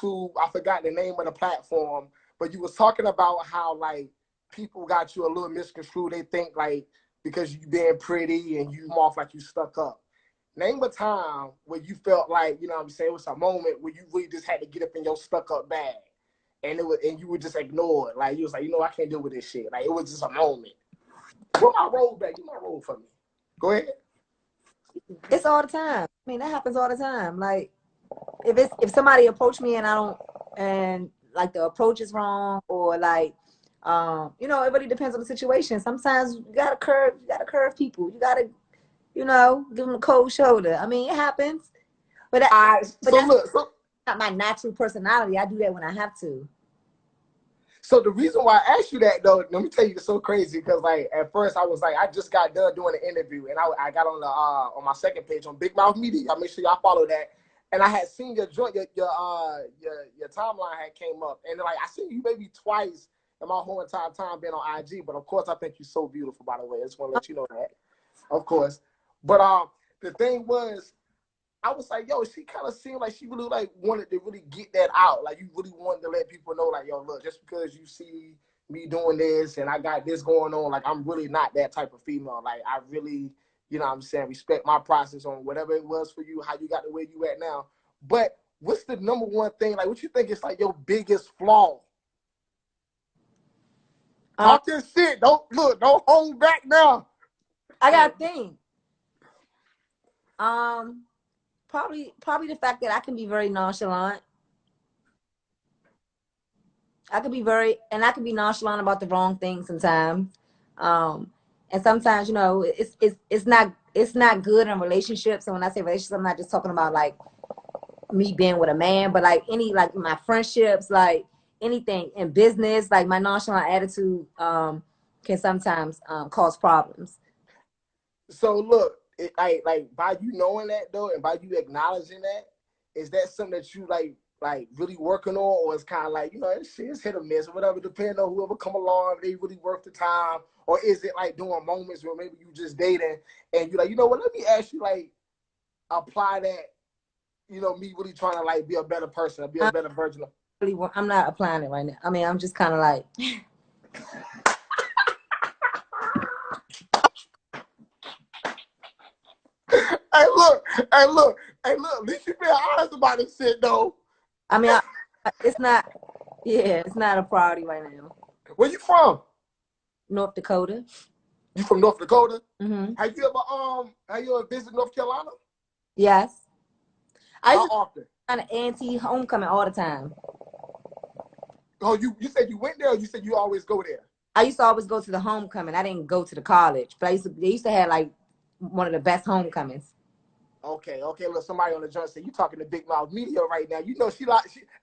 to, I forgot the name of the platform, but you was talking about how like people got you a little misconstrued. They think like because you being pretty and you come off like you stuck up. Name a time where you felt like, you know what I'm saying, it was a moment where you really just had to get up in your stuck up bag and you would just ignore it. Like you was like, you know, I can't deal with this shit. Like it was just a moment. Put my roll back. Get my roll for me. Go ahead. It's all the time. I mean, that happens all the time. Like if somebody approached me and I don't, and like the approach is wrong, or like you know, it really depends on the situation. Sometimes you gotta curve people. You gotta, you know, give them a cold shoulder. I mean, it happens. But that's not my natural personality. I do that when I have to. So the reason why I asked you that, though, let me tell you, it's so crazy because, like, at first I was like, I just got done doing an interview, and I got on the on my second page on Big Mouth Media. Y'all make sure y'all follow that. And I had seen your joint, your timeline had came up, and like I seen you maybe twice in my whole entire time being on IG. But of course, I think you're so beautiful. By the way, I just want to let you know that, of course. But the thing was, I was like, yo, she kind of seemed like she really like wanted to really get that out. Like you really wanted to let people know, like, yo, look, just because you see me doing this and I got this going on, like I'm really not that type of female. Like I really, you know what I'm saying, respect my process on whatever it was for you, how you got to where you at now. But what's the number one thing, like what you think is like your biggest flaw? Talk this shit. Don't hold back now. I got to think. Probably the fact that I can be very nonchalant. I can be nonchalant about the wrong thing sometimes. And sometimes, you know, it's not good in relationships. So when I say relationships, I'm not just talking about like me being with a man, but like my friendships, like anything in business, like my nonchalant attitude can sometimes cause problems. So look, like by you knowing that though, and by you acknowledging that, is that something that you like really working on, or it's kind of like, you know, it's hit or miss or whatever, depending on whoever come along, if they really worth the time, or is it like doing moments where maybe you just dating and you're like, you know what, let me ask you, like apply that, you know, me really trying to like be a better person, be a better version of. I'm not applying it right now. I mean, I'm just kind of like. Hey, look. At least you being honest about this shit, though. I mean, it's not a priority right now. Where you from? North Dakota. You from North Dakota? Mm-hmm. Have you ever visited North Carolina? Yes. How often? On an anti-homecoming all the time. Oh, you said you went there, or you said you always go there? I used to always go to the homecoming. I didn't go to the college, but they used to have like one of the best homecomings. Okay. Look, somebody on the joint said you talking to Big Mouth Media right now. You know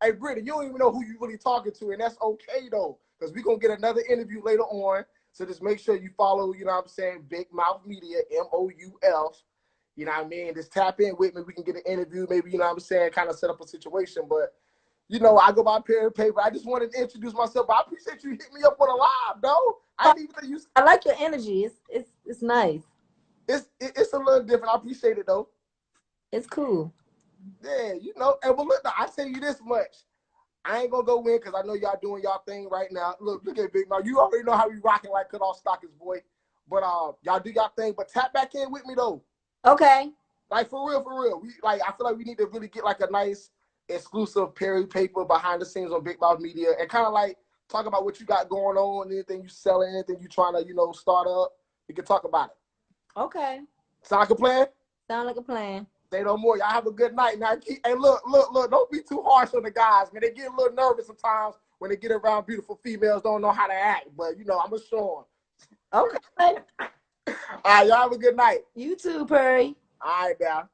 hey Brittany, you don't even know who you really talking to, and that's okay though, because we're gonna get another interview later on. So just make sure you follow, you know what I'm saying, Big Mouth Media, MOUF. You know what I mean? Just tap in with me. We can get an interview, maybe, you know what I'm saying, kind of set up a situation. But you know, I go by pen and paper. I just wanted to introduce myself, but I appreciate you hitting me up on a live, though. I didn't even think you. I like your energy. It's nice. It's a little different. I appreciate it though. It's cool. Yeah, you know. And but look, I tell you this much. I ain't gonna go in because I know y'all doing y'all thing right now. Look at Big Mouth. You already know how we rocking like cut off stockings, boy. But y'all do y'all thing. But tap back in with me though. Okay. Like for real. I feel like we need to really get like a nice exclusive Perry paper behind the scenes on Big Mouth Media and kind of like talk about what you got going on, anything you selling, anything you trying to, you know, start up. We can talk about it. Okay. Sound like a plan? Sound like a plan. Say no more. Y'all have a good night. Now, hey, look. Don't be too harsh on the guys, man. They get a little nervous sometimes when they get around beautiful females. Don't know how to act, but you know, I'm gonna show them. Okay. All right, y'all have a good night. You too, Perry. All right, now.